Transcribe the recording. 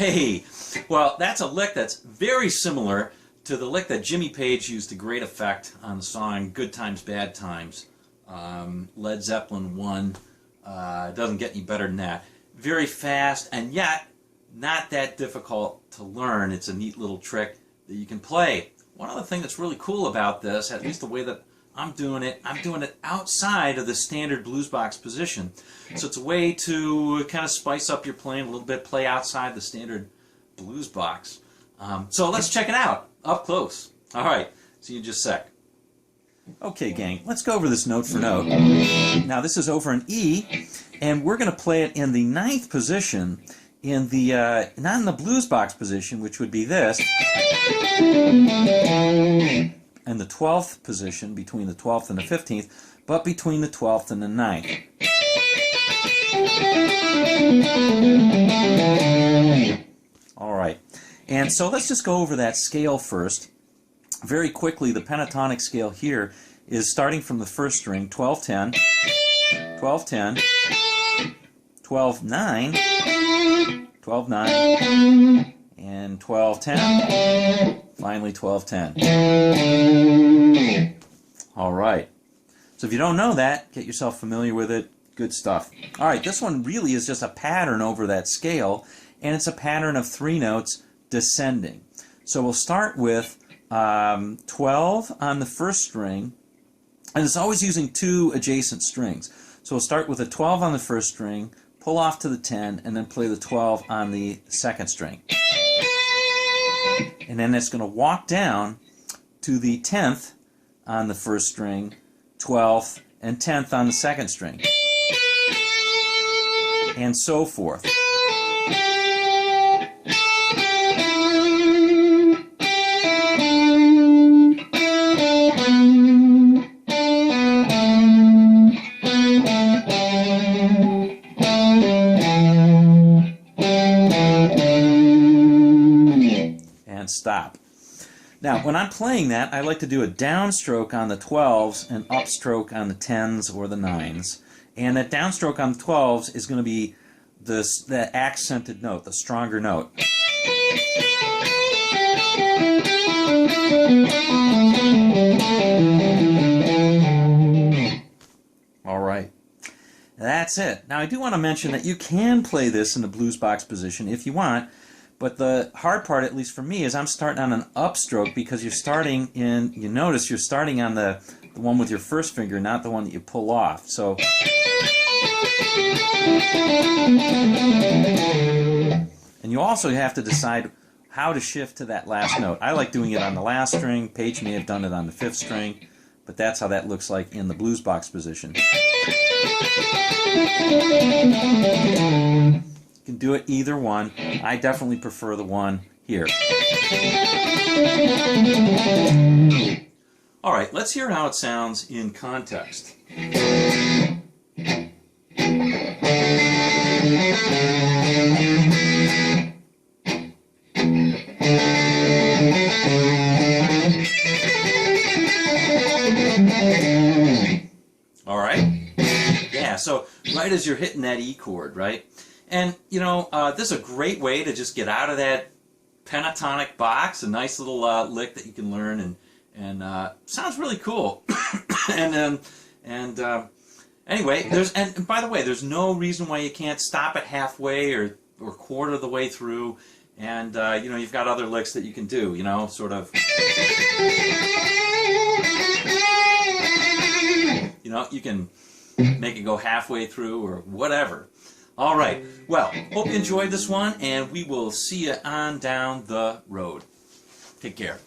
Hey, well, that's a lick that's very similar to the lick that Jimmy Page used to great effect on the song Good Times, Bad Times. Led Zeppelin I. Doesn't get any better than that. Very fast, and yet not that difficult to learn. It's a neat little trick that you can play. One other thing that's really cool about this, at least the way that I'm doing it outside of the standard blues box position. So it's a way to kind of spice up your playing a little bit, play outside the standard blues box. So let's check it out up close. All right, see you in just a sec. Okay, gang, let's go over this note for note. Now this is over an E, and we're going to play it in the 9th position, in the not in the blues box position, which would be this, and the 12th position, between the 12th and the 15th, but between the 12th and the 9th. All right, and so let's just go over that scale first. Very quickly, the pentatonic scale here is starting from the first string, 12-10, 12-10, 12-9, 12-9, and 12-10, finally 12-10. All right. So if you don't know that, get yourself familiar with it. Good stuff. All right, this one really is just a pattern over that scale, and it's a pattern of 3 notes descending. So we'll start with 12 on the first string, and it's always using 2 adjacent strings. So we'll start with a 12 on the first string, pull off to the 10, and then play the 12 on the second string. And then it's going to walk down to the 10th on the first string, 12th, and 10th on the second string, and so forth. And stop. Now, when I'm playing that, I like to do a downstroke on the 12s and upstroke on the 10s or the 9s. And that downstroke on the 12s is going to be the accented note, the stronger note. All right. That's it. Now, I do want to mention that you can play this in the blues box position if you want. But the hard part, at least for me, is I'm starting on an upstroke because you're starting in, you notice you're starting on the one with your first finger, not the one that you pull off. So, and you also have to decide how to shift to that last note. I like doing it on the last string. Paige may have done it on the 5th string, but that's how that looks like in the blues box position. You can do it either one. I definitely prefer the one here. All right, let's hear how it sounds in context. All right? Yeah, so right as you're hitting that E chord, right? And, you know, this is a great way to just get out of that pentatonic box, a nice little lick that you can learn, and sounds really cool. Anyway, and by the way, there's no reason why you can't stop it halfway or quarter of the way through, and, you know, you've got other licks that you can do, you know, sort of, you know, you can make it go halfway through or whatever. All right. Well, hope you enjoyed this one, and we will see you on down the road. Take care.